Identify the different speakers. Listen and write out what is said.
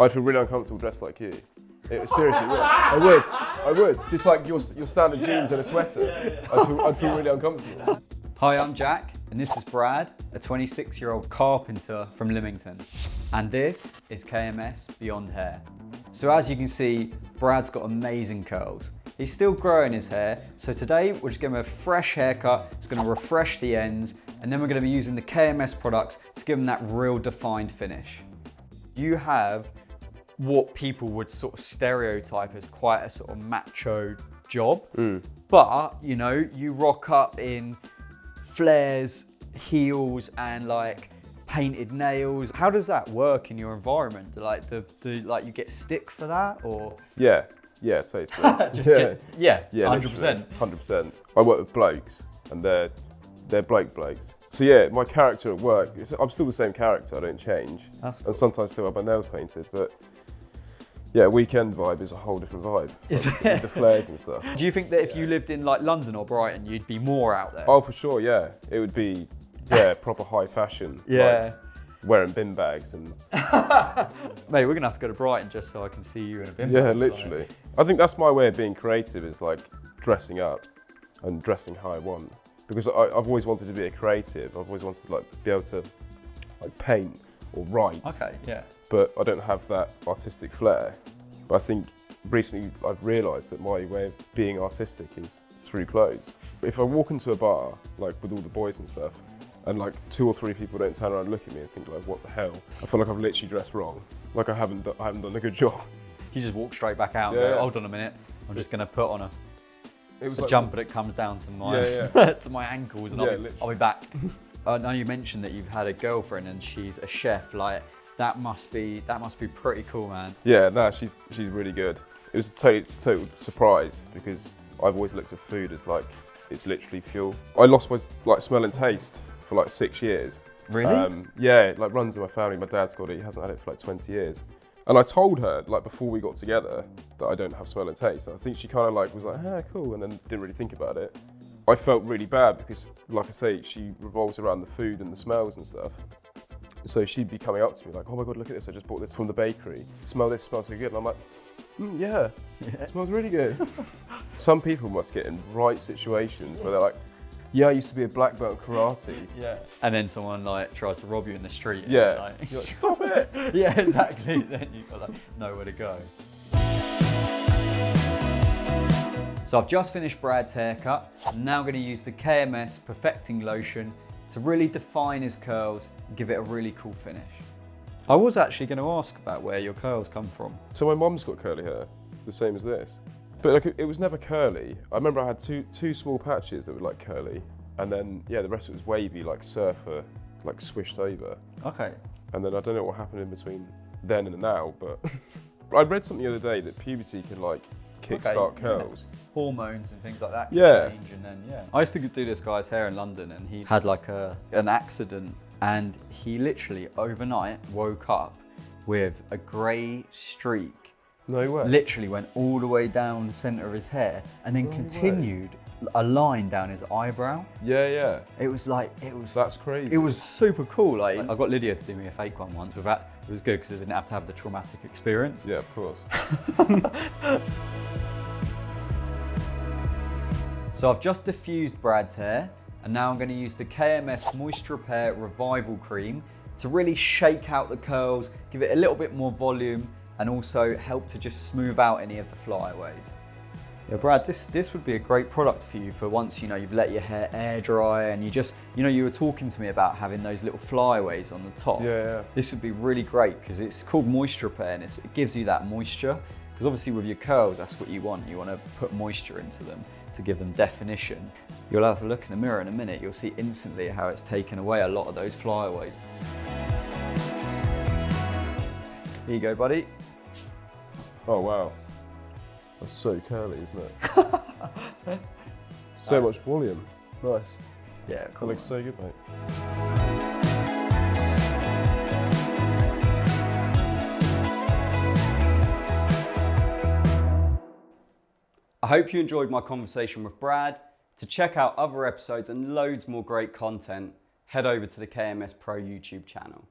Speaker 1: I'd feel really uncomfortable dressed like you. Seriously, I would. Just like your standard jeans and a sweater. I'd feel really uncomfortable.
Speaker 2: Hi, I'm Jack, and this is Brad, a 26-year-old carpenter from Lymington. And this is KMS Beyond Hair. So as you can see, Brad's got amazing curls. He's still growing his hair, so today we're just giving him a fresh haircut. It's gonna refresh the ends, and then we're gonna be using the KMS products to give him that real defined finish. You have what people would sort of stereotype as quite a sort of macho job. But, you know, you rock up in flares, heels, and like painted nails. How does that work in your environment? Do you get stick for that, or?
Speaker 1: Yeah, totally.
Speaker 2: Yeah,
Speaker 1: 100%. 100%. I work with blokes, and they're blokes. So yeah, my character at work, I'm still the same character, I don't change.
Speaker 2: That's cool.
Speaker 1: And sometimes still have my nails painted, but yeah, weekend vibe is a whole different vibe.
Speaker 2: Is
Speaker 1: like,
Speaker 2: it?
Speaker 1: With the flares and stuff.
Speaker 2: Do you think that if you lived in like London or Brighton, you'd be more out there?
Speaker 1: Oh, for sure, yeah. It would be, proper high fashion.
Speaker 2: Yeah.
Speaker 1: Like wearing bin bags and...
Speaker 2: Mate, we're gonna have to go to Brighton just so I can see you in a bin bag.
Speaker 1: Yeah, literally. I think that's my way of being creative, is like dressing up and dressing how I want. Because I've always wanted to be a creative. I've always wanted to like be able to like paint or write.
Speaker 2: Okay, yeah.
Speaker 1: But I don't have that artistic flair. But I think recently I've realised that my way of being artistic is through clothes. If I walk into a bar, like with all the boys and stuff, and like 2 or 3 people don't turn around and look at me and think like, what the hell? I feel like I've literally dressed wrong. Like I haven't done a good job.
Speaker 2: You just walk straight back out and go, hold on a minute, I'm just gonna put on a jumper that comes down to my to my ankles, and I'll be back. Now you mentioned that you've had a girlfriend and she's a chef. Like that must be pretty cool, man.
Speaker 1: Yeah, no, she's really good. It was a total surprise because I've always looked at food as like it's literally fuel. I lost my like smell and taste for like 6 years.
Speaker 2: Really?
Speaker 1: Yeah, it like runs in my family. My dad's got it. He hasn't had it for like 20 years. And I told her like before we got together that I don't have smell and taste. And I think she kind of like was like, ah, cool, and then didn't really think about it. I felt really bad because, like I say, she revolves around the food and the smells and stuff. So she'd be coming up to me like, oh my God, look at this, I just bought this from the bakery. Smell this, smells so good. And I'm like, yeah, it smells really good. Some people must get in right situations where they're like, yeah, I used to be a black belt in karate.
Speaker 2: Yeah. And then someone like tries to rob you in the street. And
Speaker 1: yeah. You're like, stop it.
Speaker 2: Yeah, exactly. Then you've got like nowhere to go. So I've just finished Brad's haircut. I'm now going to use the KMS Perfecting Lotion to really define his curls and give it a really cool finish. I was actually going to ask about where your curls come from.
Speaker 1: So my mum's got curly hair, the same as this. But like, it was never curly. I remember I had two small patches that were like curly, and then yeah, the rest of it was wavy, like surfer, like swished over.
Speaker 2: Okay.
Speaker 1: And then I don't know what happened in between then and now, but I read something the other day that puberty can like kickstart curls.
Speaker 2: Yeah. Hormones and things like that can change, and then I used to do this guy's hair in London, and he had like an accident, and he literally overnight woke up with a grey streak.
Speaker 1: No way.
Speaker 2: Literally went all the way down the centre of his hair, and then continued a line down his eyebrow.
Speaker 1: Yeah.
Speaker 2: It was. That's
Speaker 1: crazy.
Speaker 2: It was super cool. Like I got Lydia to do me a fake one once with that. It was good because I didn't have to have the traumatic experience.
Speaker 1: Yeah, of course.
Speaker 2: So I've just diffused Brad's hair, and now I'm going to use the KMS Moisture Repair Revival Cream to really shake out the curls, give it a little bit more volume, and also help to just smooth out any of the flyaways. Yeah, Brad, this would be a great product for you for once you've let your hair air dry, and you were talking to me about having those little flyaways on the top.
Speaker 1: Yeah.
Speaker 2: This would be really great because it's called Moisture Repair, and it gives you that moisture. Because obviously with your curls, that's what you want. You want to put moisture into them to give them definition. You'll have to look in the mirror in a minute. You'll see instantly how it's taken away a lot of those flyaways. Here you go, buddy.
Speaker 1: Oh wow, that's so curly, isn't it? So much volume. Nice.
Speaker 2: Yeah, cool.
Speaker 1: That looks so good, mate.
Speaker 3: I hope you enjoyed my conversation with Brad. To check out other episodes and loads more great content, head over to the KMS Pro YouTube channel.